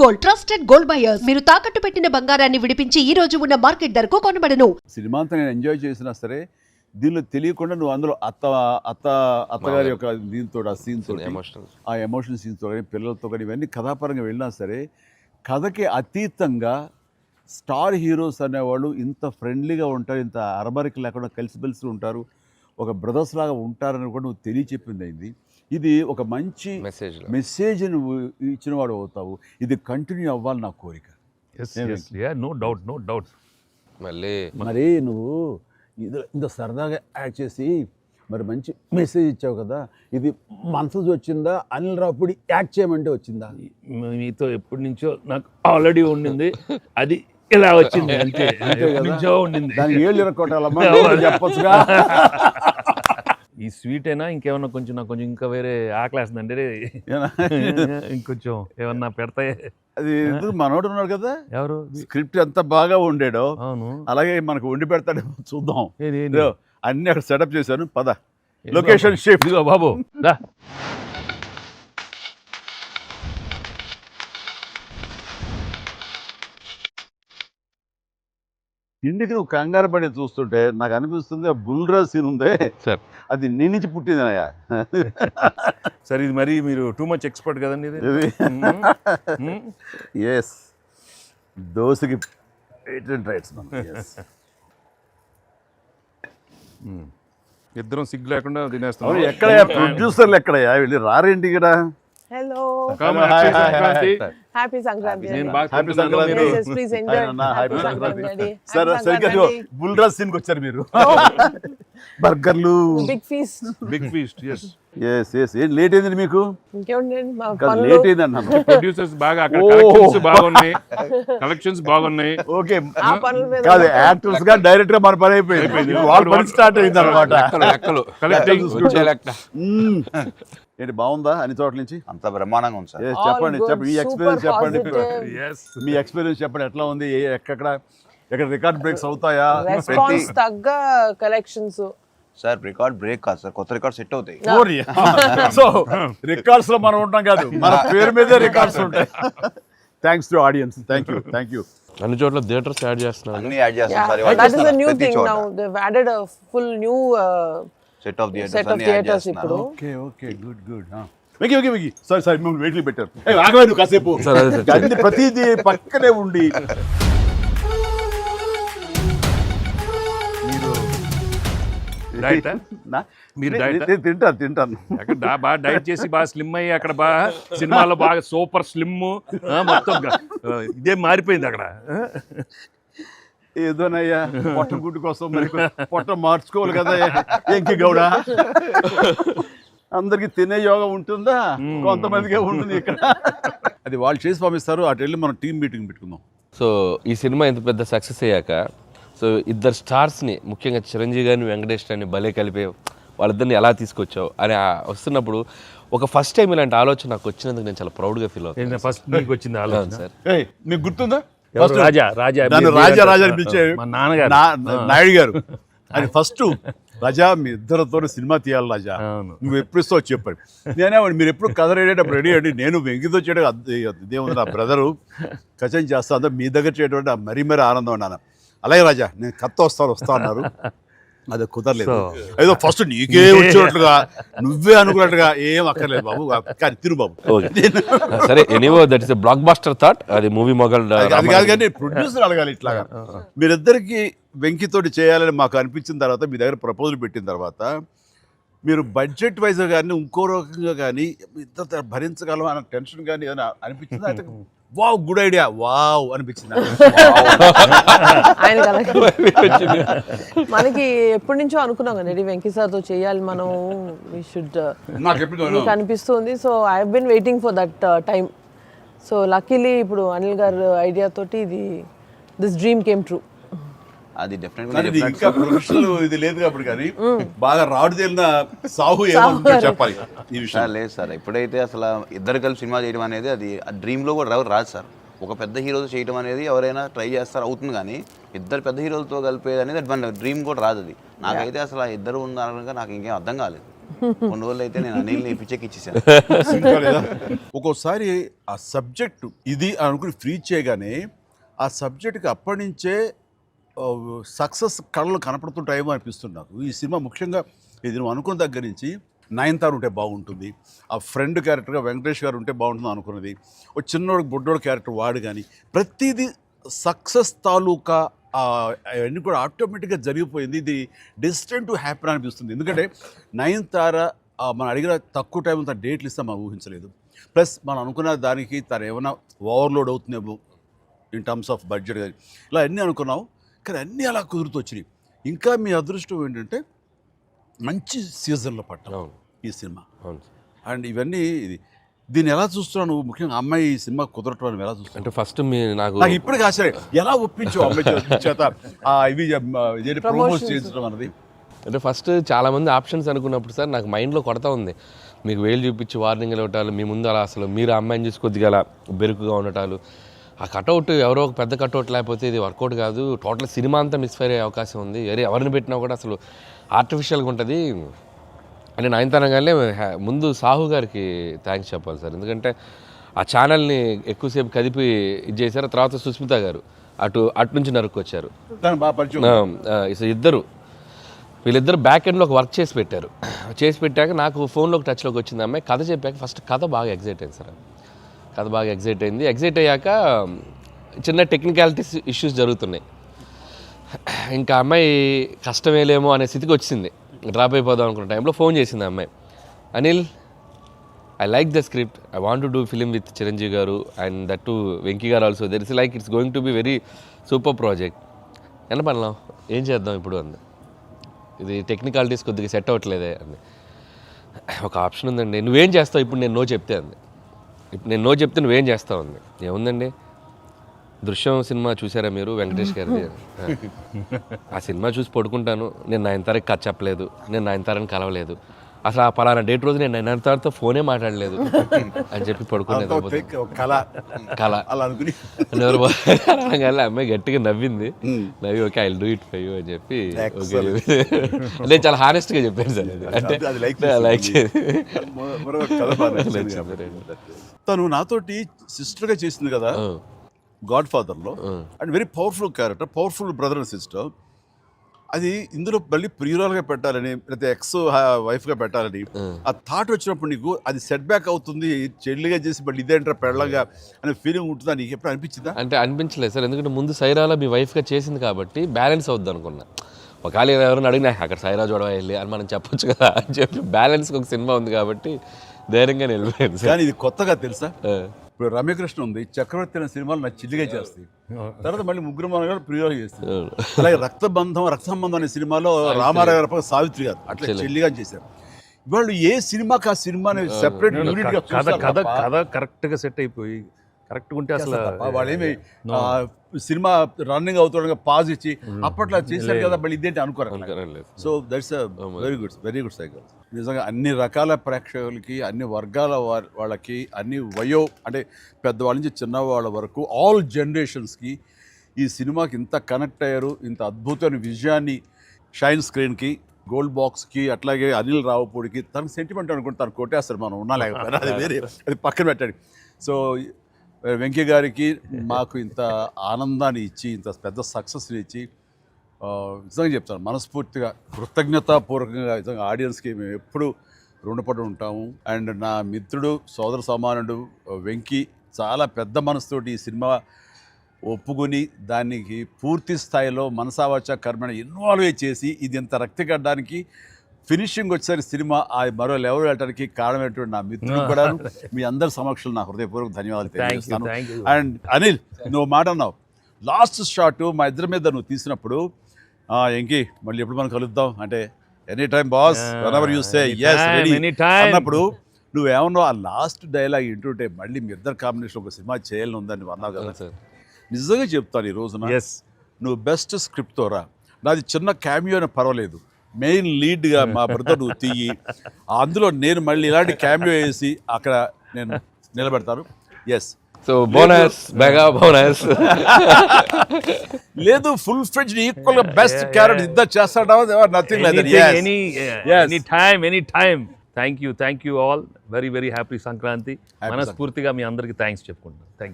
Gold, trusted gold buyers. మీరు తాకట్టు పెట్టిన బంగారాన్ని విడిపించి ఈ రోజు ఉన్న మార్కెట్ ధరకు కొనబడను. సినిమా అంతా నేను ఎంజాయ్ చేసినా సరే దీనిలో తెలియకుండా నువ్వు అందులో అత్తగారి యొక్క దీంతో ఆ సీన్తో ఆ ఎమోషనల్ సీన్స్తో కానీ పిల్లలతో కానీ ఇవన్నీ కథాపరంగా వెళ్ళినా సరే కథకి అతీతంగా స్టార్ హీరోస్ అనేవాళ్ళు ఇంత ఫ్రెండ్లీగా ఉంటారు, ఇంత అరమరిక లేకుండా కలిసిమెలిసి ఉంటారు, ఒక బ్రదర్స్ లాగా ఉంటారని కూడా నువ్వు తెలియచెప్పింది అయింది. ఇది ఒక మంచి మెసేజ్ నువ్వు ఇచ్చిన వాడు అవుతావు. ఇది కంటిన్యూ అవ్వాలి నా కోరిక. నో డౌట్ మరి నువ్వు ఇంత సరదాగా యాక్ట్ చేసి మరి మంచి మెసేజ్ ఇచ్చావు కదా, ఇది మనసు వచ్చిందా అనిల్ రావుపూడి యాక్ట్ చేయమంటే వచ్చిందా? మీతో ఎప్పటి నుంచో నాకు ఆల్రెడీ ఉండింది, అది ఇలా వచ్చింది అంతే. నుంచో ఉండింది, దానికి ఏళ్ళు ఇరక్కొట్టాలమ్మా చెప్పొచ్చుగా. ఈ స్వీట్ అయినా ఇంకేమన్నా కొంచెం నాకు కొంచెం ఇంకా వేరే ఆకలేస్తుందంటే ఇంకొంచెం ఏమన్నా పెడతాయి. అది మనోడు ఉన్నాడు కదా, ఎవరు స్క్రిప్ట్ ఎంత బాగా వండాడో అవును అలాగే మనకు వండి పెడతాడో చూద్దాం. అన్ని అక్కడ సెటప్ చేశాను, పద లొకేషన్ షిఫ్ట్ బాబు. ఇంటికి నువ్వు కంగారు పడి చూస్తుంటే నాకు అనిపిస్తుంది ఆ బుల్రాజ్ సీన్ ఉందే సార్, అది నీ నుంచి పుట్టిందనయ్యా. సార్ ఇది మరి మీరు టూ మచ్ ఎక్స్పర్ట్ కదండి ఇది. ఎస్, దోశకి పేటెంట్ రైట్స్. ఇద్దరం సిగ్గు లేకుండా తినేస్తాం. ఎక్కడయ్యా ప్రొడ్యూసర్లు, ఎక్కడయ్యా వెళ్ళి రారేంటి ఇక్కడ? Hello. Happy Sankranti. Happy Sankranti. Yes, please enjoy. Happy Sankranti. Sir, సరిగ్గా బుల్రాజ్ సీన్కి వచ్చారు మీరు. బర్గర్లు, బిగ్ ఫీస్ట్. yes. ఏం లేట్ అయింది మీకు? ఇంకేముందండి మా లేట్ పనులు. అయింది అన్నాను. ప్రొడ్యూసర్స్ బాగా అక్కడ కలెక్షన్స్ బాగున్నాయి. ఓకే, ఆ పనుల మీద కాదు యాక్టర్స్ గా డైరెక్ట్ గా మన పని అయిపోయింది, వాళ్ళ పని స్టార్ట్ అయింది అనమాట. ఏంటి బాగుందా అన్ని చోట్ల నుంచి? అంత బ్రహ్మాండంగా ఉంది సార్. చెప్పండి మీ ఎక్స్పీరియన్స్ చెప్పండి. Yes. మీ ఎక్స్పీరియన్స్ చెప్పండి, ఎట్లా ఉంది? ఎక్కడ రికార్డ్ బ్రేక్స్ అవుతాయా? రెస్పాన్స్ తగ్గ కలెక్షన్స్. సార్ రికార్డ్ బ్రేక్ కాదు సార్, కొత్త రికార్డ్ సెట్ అవుతాయి. సో రికార్డ్స్ లో మనం ఉంటాం కాదు, మన పేరు మీదే రికార్డ్స్ ఉంటాయి. Thanks to audience. Thank you. అన్ని చోట్ల థియేటర్స్ యాడ్ చేస్తున్నారు, అన్ని యాడ్ చేస్తాం sir. That is a new thing now. They've added a full new set of set of theaters ఇప్పుడు. Okay good. వెకి సారీ మేము వెయిట్లు పెట్టారు. ఆగవే నువ్వు కాసేపు. అన్ని ప్రతిదీ పక్కనే ఉండి తింటాను. అక్కడ బాగా డైట్ చేసి బాగా స్లిమ్ అయ్యి అక్కడ బాగా సినిమాలో బాగా సూపర్ స్లిమ్ మొత్తం ఇదే మారిపోయింది అక్కడ. ఏదోనయ్యా పొట్ట గుడ్డు కోసం మరి పొట్ట మార్చుకోవాలి కదా ఎంకి గౌడ. అందరికి తినే యోగం ఉంటుందా? కొంతమందికే ఉంటుంది ఇక్కడ. అది వాళ్ళు చేసి పంపిస్తారు, అటు వెళ్ళి మనం టీం మీటింగ్ పెట్టుకుందాం. సో ఈ సినిమా ఇంత పెద్ద సక్సెస్ అయ్యాక సో ఇద్దరు స్టార్స్ని, ముఖ్యంగా చిరంజీవి గారిని వెంకటేష్ గారిని భలే కలిపే వాళ్ళిద్దరిని ఎలా తీసుకొచ్చావు అని వస్తున్నప్పుడు ఒక ఫస్ట్ టైం ఇలాంటి ఆలోచన నాకు వచ్చినందుకు నేను చాలా ప్రౌడ్గా ఫీల్ అవుతాను. ఫస్ట్ నీకు వచ్చింది ఆలోచన సార్. మీకు గుర్తుందా? రాజా అని పిలిచే నాయుడు గారు అది ఫస్ట్. రాజా మీ ఇద్దరితో సినిమా తీయాలి రాజా, నువ్వు ఎప్పుడు ఇస్తావు చెప్పాడు. నేనేమండి మీరు ఎప్పుడు కథ రెడీ రెడీ అండి, నేను వెంకితో చేయడం ఇదేముంది నా బ్రదరు కచం చేస్తా అంతా మీ దగ్గర చేయడం మరీ ఆనందం అన్నాను. అలాగే రాజా నేను కథ వస్తా అన్నారు, అది కుదరలేదు. ఏదో ఫస్ట్ నీకే వచ్చినట్లుగా నువ్వే అనుకున్నట్టుగా ఏం అక్కర్లేదు బాబు, కానీ తిరు బాబు. సరే, anyway that is a blockbuster thought. అది మూవీ మొగల్ అది కాదు, కానీ ప్రొడ్యూసర్ అడగాలి ఇట్లాగా. మీరిద్దరికి వెంకితోటి చేయాలని మాకు అనిపించిన తర్వాత, మీ దగ్గర ప్రపోజల్ పెట్టిన తర్వాత, మీరు బడ్జెట్ వైజ్గా కానీ ఇంకో రకంగా కానీ ఇద్దరు భరించగలం అన్న టెన్షన్ కానీ ఏదైనా అనిపించిందా? అయితే వావ్ గుడ్ ఐడియా వావ్ అనిపించింది మనకి. ఎప్పటి నుంచో అనుకున్నాం కదా వెంకీ సార్తో చేయాలి మనం, వి షుడ్ మీకు అనిపిస్తుంది. So I have been waiting for that time. So luckily ఇప్పుడు అనిల్ గారు ఐడియా తోటి దిస్ డ్రీమ్ కేమ్ ట్రూ. అది డెఫినెట్గా ఇంకా ప్రొఫెషనల్ ఇది లేదు కాబట్టి, కానీ బాగా రాడు తేలిన సాహు ఏమో చెప్పాలి ఈ విషయం. లేదు సార్, ఎప్పుడైతే అసలు ఇద్దరు కలిసి సినిమా చేయడం అనేది అది డ్రీమ్లో కూడా రాదు సార్. ఒక పెద్ద హీరోతో చేయడం అనేది ఎవరైనా ట్రై చేస్తారు, అవుతుంది, కానీ ఇద్దరు పెద్ద హీరోలతో కలిపేది అనేది మన డ్రీమ్ కూడా రాదు. అది నాకైతే అసలు ఇద్దరు ఉన్నారనగా నాకు ఇంకేం అర్థం కాలేదు. కొన్ని రోజులు అయితే నేను అనిల్ని పిచ్చెక్కి ఇచ్చేసాను. ఒక్కోసారి ఆ సబ్జెక్టు ఇది అనుకుని ఫ్రీ చేయగానే ఆ సబ్జెక్ట్కి అప్పటి నుంచే సక్సెస్ కళలు కనపడుతుంటాయేమో అనిపిస్తుంది నాకు. ఈ సినిమా ముఖ్యంగా ఇది నువ్వు అనుకున్న దగ్గర నుంచి నయనతార ఉంటే బాగుంటుంది, ఆ ఫ్రెండ్ క్యారెక్టర్గా వెంకటేష్ గారు ఉంటే బాగుంటుంది అనుకున్నది, ఒక చిన్నోడు బుడ్డోడు క్యారెక్టర్ వాడు కానీ ప్రతిదీ సక్సెస్ తాలూకా అవన్నీ కూడా ఆటోమేటిక్గా జరిగిపోయింది. ఇది డెస్టిన్ టు హ్యాపీ అనిపిస్తుంది. ఎందుకంటే నయనతార మనం అడిగిన తక్కువ టైం అంతా డేట్లు ఇస్తే మనం ఊహించలేదు. ప్లస్ మనం అనుకున్న దానికి తను ఏమైనా ఓవర్లోడ్ అవుతుందేమో ఇన్ టర్మ్స్ ఆఫ్ బడ్జెట్ కానీ ఇలా అన్నీ అనుకున్నాం, కానీ అన్నీ అలా కుదురుతూ వచ్చినాయి. ఇంకా మీ అదృష్టం ఏంటంటే మంచి సీజన్లో పట్టాం ఈ సినిమా. అండ్ ఇవన్నీ దీన్ని ఎలా చూస్తున్నావు నువ్వు? ముఖ్యంగా అమ్మాయి ఈ సినిమా కుదరటం అని ఎలా చూస్తున్నావు? అంటే ఫస్ట్ నాకు ఇప్పటికీ ఆశ్చర్యం, ఎలా ఒప్పించావు అమ్మాయి చేత ఇవి ప్రమోట్ చేయించడం అన్నది? అంటే ఫస్ట్ చాలామంది ఆప్షన్స్ అనుకున్నప్పుడు సార్ నాకు మైండ్లో కొడతా ఉంది, మీకు వేలు చూపించి వార్నింగ్లు ఇవ్వటాలు, మీ ముందు అలా అసలు మీరు అమ్మాయిని చూసి కొద్దిగా అలా బెరుకుగా ఉండటాలు, ఆ కట్అవుట్ ఎవరో ఒక పెద్ద కట్అవుట్ లేకపోతే ఇది వర్కౌట్ కాదు, టోటల్ సినిమా అంతా మిస్ఫైర్ అయ్యే అవకాశం ఉంది, ఎవరిని పెట్టినా కూడా అసలు ఆర్టిఫిషియల్గా ఉంటుంది అని నయనతారగానే ముందు సాహు గారికి థ్యాంక్స్ చెప్పాలి సార్. ఎందుకంటే ఆ ఛానల్ని ఎక్కువసేపు కదిపి ఇది చేశారు. తర్వాత సుస్మిత గారు అటు నుంచి నరుక్కొచ్చారు. వీళ్ళిద్దరు బ్యాక్ ఎండ్లో ఒక వర్క్ చేసి పెట్టారు. చేసి పెట్టాక నాకు ఫోన్లోకి టచ్లోకి వచ్చింది అమ్మాయి. కథ చెప్పాక ఫస్ట్ కథ బాగా ఎగ్జైట్ అయింది సార్. కథ బాగా ఎగ్జైట్ అయింది. ఎగ్జైట్ అయ్యాక చిన్న టెక్నికాలిటీస్ ఇష్యూస్ జరుగుతున్నాయి. ఇంకా అమ్మాయి కష్టమేలేమో అనే స్థితికి వచ్చింది. డ్రాప్ అయిపోదాం అనుకున్న టైంలో ఫోన్ చేసింది అమ్మాయి, Anil I like the script, I want to do film with Chiranjeevi గారు అండ్ దట్ టు వెంకీ గారు also, there is like it's going to be very super project. ఎంత పడలాం, ఏం చేద్దాం ఇప్పుడు అంది. ఇది టెక్నికాలిటీస్ కొద్దిగా సెట్ అవ్వట్లేదే అంది. ఒక ఆప్షన్ ఉందండి, నువ్వేం చేస్తావు ఇప్పుడు నేను నో చెప్తే అంది. ఇప్పుడు నేను నో చెప్తే నువ్వేం చేస్తావు అంది. ఏముందండి, దృశ్యం సినిమా చూసారా మీరు వెంకటేష్ గారిది? ఆ సినిమా చూసి పడుకుంటాను, నేను నయనతారకి కథ చెప్పలేదు, నేను నయనతారని కలవలేదు, అసలు ఆ పలానా డేట్ రోజు నేను నయనతారతో ఫోనే మాట్లాడలేదు అని చెప్పి పడుకునేది. అమ్మాయి గట్టిగా నవ్వింది. నవ్వి okay I do it for you అని చెప్పి నేను చాలా హానెస్ట్గా చెప్పాను సార్. అంటే లైక్ తను నాతోటి సిస్టర్గా చేసింది కదా గాడ్ ఫాదర్లో, and very powerful character, powerful brother and sister. అది ఇందులో మళ్ళీ ప్రియురాలుగా పెట్టాలని లేకపోతే ఎక్స్ వైఫ్గా పెట్టాలని ఆ థాట్ వచ్చినప్పుడు నీకు అది సెట్ బ్యాక్ అవుతుంది, చెల్లిగా చేసి మళ్ళీ ఇదేంటారా పెళ్ళగా అనే ఫీలింగ్ ఉంటుందా నీకు ఎప్పుడు అనిపించిందా? అంటే అనిపించలేదు సార్, ఎందుకంటే ముందు సైరాలో మీ వైఫ్గా చేసింది కాబట్టి బ్యాలెన్స్ అవుద్ది అనుకున్నా. ఒకవేళ ఎవరైనా అడిగినా అక్కడ సైరా చూడవా వెళ్ళి అని మనం చెప్పొచ్చు కదా అని చెప్పి బ్యాలెన్స్కి ఒక సినిమా ఉంది కాబట్టి ధైర్యంగా వెళ్ళిపోయాను సార్. కానీ ఇది కొత్తగా తెలుసా, ఇప్పుడు రమ్యకృష్ణ ఉంది, చక్రవర్తి అనే సినిమాలు నాకు చిల్లిగా చేస్తాయి, తర్వాత మళ్ళీ ముగ్గురు మన గారు ప్రియులు చేస్తారు. అలాగే రక్త సంబంధం అనే సినిమాలో రామారావు గారు సావిత్రి గారు అట్లా చెల్లిగా చేశారు. వాళ్ళు ఏ సినిమాకి ఆ సినిమాని సెపరేట్ కథ కరెక్ట్గా సెట్ అయిపోయి కరెక్ట్గా ఉంటే అసలు వాళ్ళేమి సినిమా రన్నింగ్ అవుతుండగా పాజ్ ఇచ్చి అప్పట్లో చేశారు కదా మళ్ళీ ఇదేంటి అనుకోరు. So that's very good cycle. నిజంగా అన్ని రకాల ప్రేక్షకులకి, అన్ని వర్గాల వాళ్ళకి, అన్ని అంటే పెద్దవాళ్ళ నుంచి చిన్నవాళ్ళ వరకు ఆల్ జనరేషన్స్కి ఈ సినిమాకి ఇంత కనెక్ట్ అయ్యారు. ఇంత అద్భుతమైన విజయాన్ని షైన్ స్క్రీన్కి, గోల్డ్ బాక్స్కి, అట్లాగే అనిల్ రావుపూడికి తనకు సెంటిమెంట్ అనుకుంటే తను కొట్టేస్తారు, మనం ఉన్నా లేకపోయినా అది వేరే, అది పక్కన పెట్టండి. సో వెంకీ గారికి మాకు ఇంత ఆనందాన్ని ఇచ్చి, ఇంత పెద్ద సక్సెస్ని ఇచ్చి నిజంగా చెప్తాను మనస్ఫూర్తిగా కృతజ్ఞతాపూర్వకంగా నిజంగా ఆడియన్స్కి మేము ఎప్పుడు రుణపడి ఉంటాము. అండ్ నా మిత్రుడు, సోదర సమానుడు వెంకీ చాలా పెద్ద మనసుతోటి ఈ సినిమా ఒప్పుకొని దానికి పూర్తి స్థాయిలో మనసావాచ కర్మణ ఇన్వాల్వ్ చేసి ఇది ఇంత రక్తిగడ్డానికి ఫినిషింగ్ వచ్చేసరి సినిమా ఆ మరో లెవెల్ వెళ్ళడానికి కారణమైనటువంటి నా మిత్రుడు కూడా మీ అందరి సమక్షంలో నా హృదయపూర్వక ధన్యవాదాలు తెలియజేస్తాను. అండ్ అనిల్, నువ్వు మాట అన్నావు లాస్ట్ షాట్ మా ఇద్దరి మీద నువ్వు తీసినప్పుడు, ఎంకి మళ్ళీ ఎప్పుడు మనం కలుద్దాం అంటే any time boss whenever you say yes ready అన్నప్పుడు నువ్వేమన్నావు, ఆ లాస్ట్ డైలాగ్ వింటుంటే మళ్ళీ మీ ఇద్దరు కాంబినేషన్ ఒక సినిమా చేయాలని ఉందని అన్నావు కదా సార్. నిజంగా చెప్తాను ఈ రోజున నువ్వు బెస్ట్ స్క్రిప్ట్తో రా, నాది చిన్న క్యామియో అని పర్వాలేదు, మెయిన్ లీడ్గా మా బ్రదర్ నువ్వు తీయి, అందులో నేను మళ్ళీ ఇలాంటి క్యామియో వేసి అక్కడ నేను నిలబెడతాను. Yes, so bonus mega bonus. లేదు ఫుల్ ఫ్రెండ్స్ ఈక్వల్ గా బెస్ట్ క్యారెట్ ఇద్దరు చేస్తాడా nothing like that. Any time. Thank you all. Very very happy Sankranti. మనస్ఫూర్తిగా మీ అందరికి థ్యాంక్స్ చెప్పుకుంటున్నాను. Thank you.